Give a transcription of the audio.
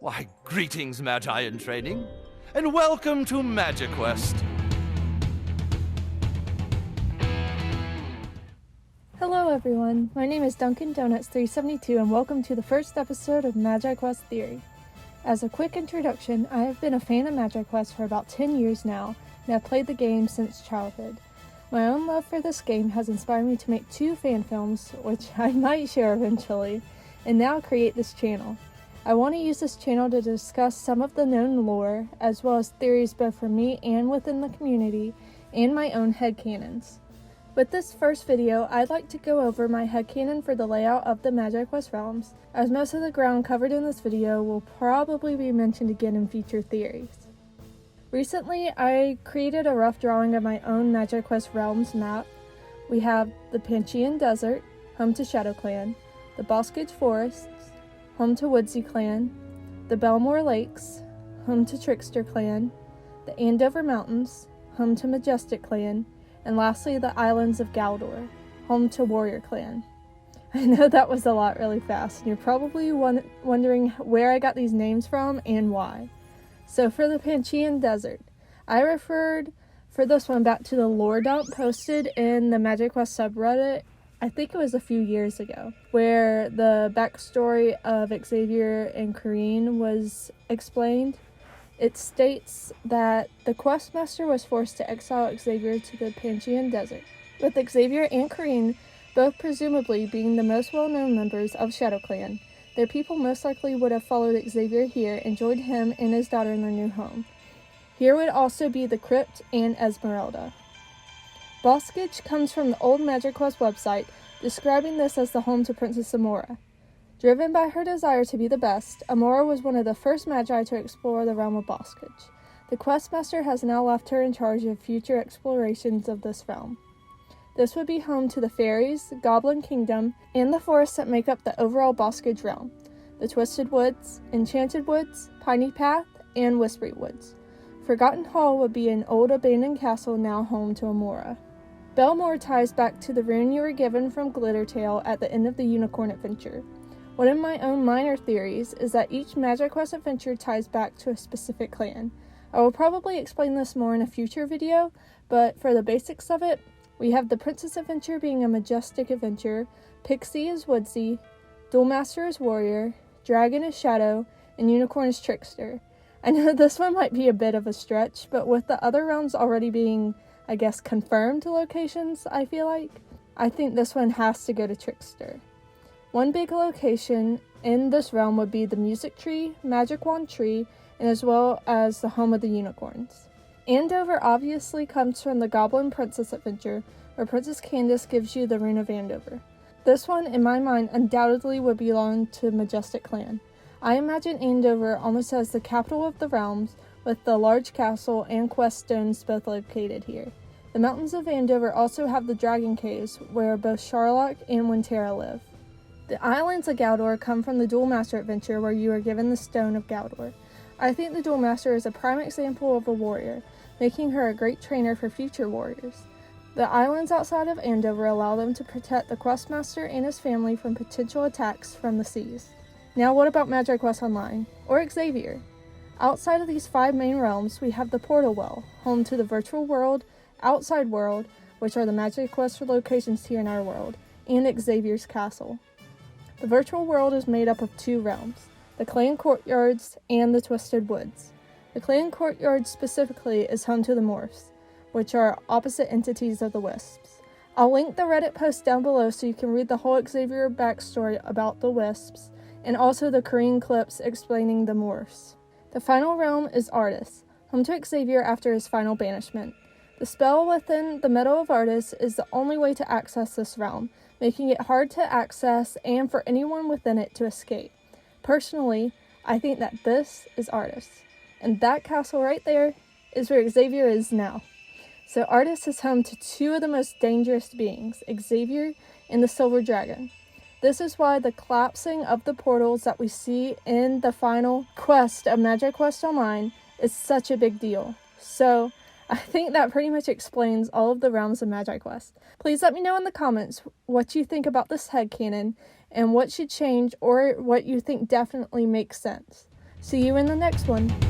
Why, greetings, Magi in training, and welcome to MagiQuest. Hello everyone, my name is Dunkin' Donuts 372 and welcome to the first episode of MagiQuest Theory. As a quick introduction, I have been a fan of MagiQuest for about 10 years now, and have played the game since childhood. My own love for this game has inspired me to make 2 fan films, which I might share eventually, and now create this channel. I want to use this channel to discuss some of the known lore, as well as theories both from me and within the community, and my own headcanons. With this first video, I'd like to go over my headcanon for the layout of the MagiQuest realms, as most of the ground covered in this video will probably be mentioned again in future theories. Recently, I created a rough drawing of my own MagiQuest realms map. We have the Panchean Desert, home to Shadow Clan, the Boskage Forests, home to Woodsy Clan, the Belmore Lakes, home to Trickster Clan, the Andover Mountains, home to Majestic Clan, and lastly the Islands of Galdor, home to Warrior Clan. I know that was a lot really fast, and you're probably wondering where I got these names from and why. So for the Panchean Desert, I referred for this one back to the lore dump posted in the MagiQuest subreddit, I think it was a few years ago, where the backstory of Xavier and Corrine was explained. It states that the questmaster was forced to exile Xavier to the Panchean Desert, with Xavier and Corrine both presumably being the most well-known members of Shadow Clan. Their people most likely would have followed Xavier here and joined him and his daughter in their new home. Here would also be the Crypt and Esmeralda. Boskage comes from the old MagiQuest website, describing this as the home to Princess Amora. Driven by her desire to be the best, Amora was one of the first Magi to explore the realm of Boskage. The questmaster has now left her in charge of future explorations of this realm. This would be home to the fairies, Goblin Kingdom, and the forests that make up the overall Boskage realm: the Twisted Woods, Enchanted Woods, Piney Path, and Whispery Woods. Forgotten Hall would be an old abandoned castle now home to Amora. Belmore ties back to the rune you were given from Glittertail at the end of the Unicorn Adventure. One of my own minor theories is that each MagiQuest adventure ties back to a specific clan. I will probably explain this more in a future video, but for the basics of it, we have the Princess Adventure being a majestic adventure, Pixie is Woodsy, Duelmaster is Warrior, Dragon is Shadow, and Unicorn is Trickster. I know this one might be a bit of a stretch, but with the other realms already being, I guess, confirmed locations, I think this one has to go to Trickster. One big location in this realm would be the Music Tree, Magic Wand Tree, and as well as the home of the unicorns. Andover obviously comes from the Goblin Princess Adventure, where Princess Candace gives you the Rune of Andover. This one, in my mind, undoubtedly would belong to Majestic Clan. I imagine Andover almost as the capital of the realms, with the large castle and quest stones both located here. The mountains of Andover also have the Dragon Caves, where both Sharlock and Winterra live. The Islands of Galdor come from the Duelmaster Adventure, where you are given the Stone of Galdor. I think the Duelmaster is a prime example of a warrior, making her a great trainer for future warriors. The islands outside of Andover allow them to protect the questmaster and his family from potential attacks from the seas. Now what about MagiQuest Online, or Xavier? Outside of these 5 main realms, we have the Portal Well, home to the Virtual World, Outside World, which are the MagiQuest locations here in our world, and Xavier's Castle. The Virtual World is made up of 2 realms, the Clan Courtyards and the Twisted Woods. The Clan Courtyard specifically is home to the Morphs, which are opposite entities of the Wisps. I'll link the Reddit post down below so you can read the whole Xavier backstory about the Wisps, and also the Corrine clips explaining the Morphs. The final realm is Artis, home to Xavier after his final banishment. The spell within the Meadow of Artis is the only way to access this realm, making it hard to access and for anyone within it to escape. Personally, I think that this is Artis, and that castle right there is where Xavier is now. So Artis is home to 2 of the most dangerous beings, Xavier and the Silver Dragon. This is why the collapsing of the portals that we see in the final quest of MagiQuest Online is such a big deal. So I think that pretty much explains all of the realms of MagiQuest. Please let me know in the comments what you think about this headcanon and what should change or what you think definitely makes sense. See you in the next one!